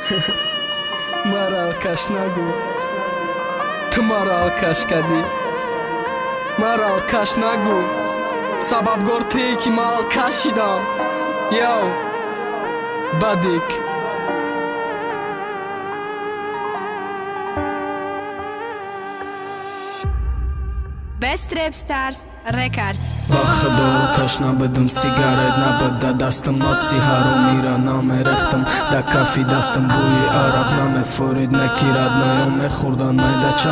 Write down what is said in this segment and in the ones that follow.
мара алкаш нагӯ, ту мара алкаш кардӣ. Мара алкаш нагӯ, сабабгор тие ки ман алкаш шидам. Яв бадик. Best Rap Stars Records. با خدا کش نبودم سیگارت نبود دستم ناسی حرامیرا نمیرفتم در کافی دستم بوی عرق نمیفورید نکیرد نیام خوردن میدچه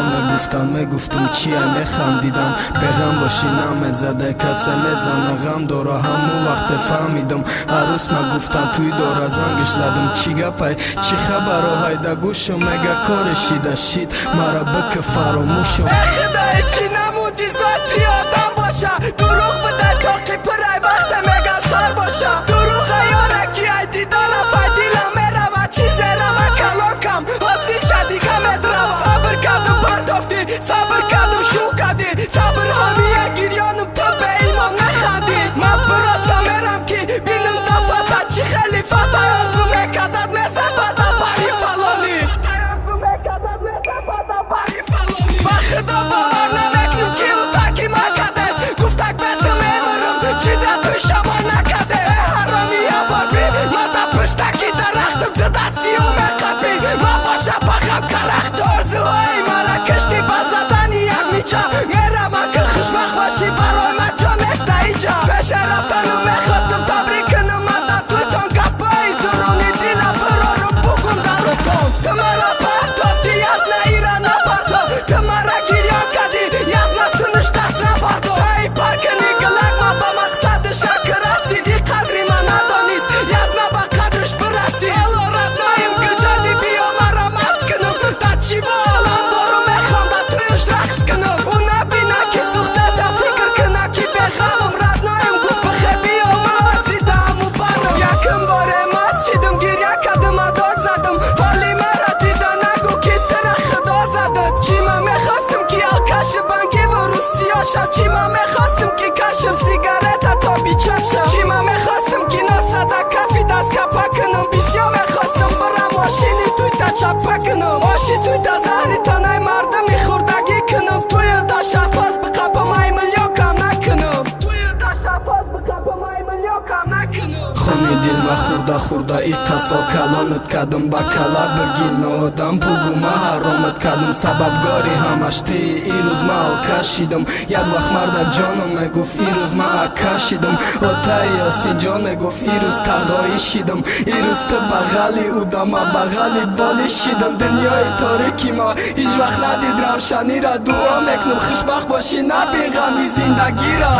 میگفتم چیه میخندیدم بغم باشی نمیزده کسی میزنه غم داره همون وقت فهمیدم عروس میگفتن توی داره زنگش زدم چی گپای چی خبره های در گوشم مگه کارشی داشتید مرا بک فراموشم خدای چی نمودی ذاتی آدم باشه دروغ بده تا که پرای وقت مگه سر باشه دروغ یارکی ایدی دارم فایدیلم میرم چیزی رم کلانکم حاسی شدی کمت رو صبر کردم پرتافتی صبر کردم شو کردی صبر همیه گریانم تو به ایمان نخندی من براستا میرم که بینم دفتا چی خیلی فتا ارزو میکدد مثل بدا بری فلانی با خدا باور نمیکنم که او تاکی مکدست گفتک بهتم ایمارم چی در توی شما نکده حرامی یا باربی ما در پشتکی درختم تو دستی او میقبی ما باشه بخم کرخت ارزوهای مرا کشتی بزدنی یک میجا میرم اگه خوشبخت باشی برای من جا نیست ایجا پیش رفتنم میخواستم تبریک کنم من در توی تان گپایی درونی دیلم برارم بکن در رو تون تو مرا پرتافتی از ایران نبردو تو مرا گریان کردی یزنا سنش دست نبردو ای پرکنی گلک ما با مقصد شکر رسیدی قدری من ندانیست یزنا با قدرش برسی الارت نایم گجادی بیا مرا مسکنم در چی با عالم دارو میخوام در تویش رقص کنم او نبینه که سوخته زم فکر کنه که بخمم رد نایم گفت بخی بیا من رسیدم و برم یکم باره مست شدم گریه کردم اداد زدم ولی مرا دیده نگو که تره خدا زده چی من میخواستم که الکش بانگی و روسیا شد چی من میخواستم که کشم سیگارت تا بیچم شد چی من میخواستم که نسده کافی دست کپا کنم بسیار میخواستم برم ماشینی توی تا چپا کنم ماشی توی تا زهری تا نای مردمی خوردگی کنم توی دا شفاز بقبم ای ملیو کم نکنم توی دا شفاز بقبم ای ملیو کم نکنم خونی دل ما خورده ای قصا کلانت کدم با کلا بگین آدم بگو ما حرامت کدم سببگاری همش تی ای روز ما الکشیدم یک وقت مرد جانم میگفت ای روز ما اکشیدم آتای یاسی جان میگفت ای روز تغایی شیدم ای روز تو بغلی او دم بغلی بالی شیدم دنیای تاریکی ما هیچ وقت ندید روشنی را دعا میکنم خوشبخت باشی نبی غمی زندگی را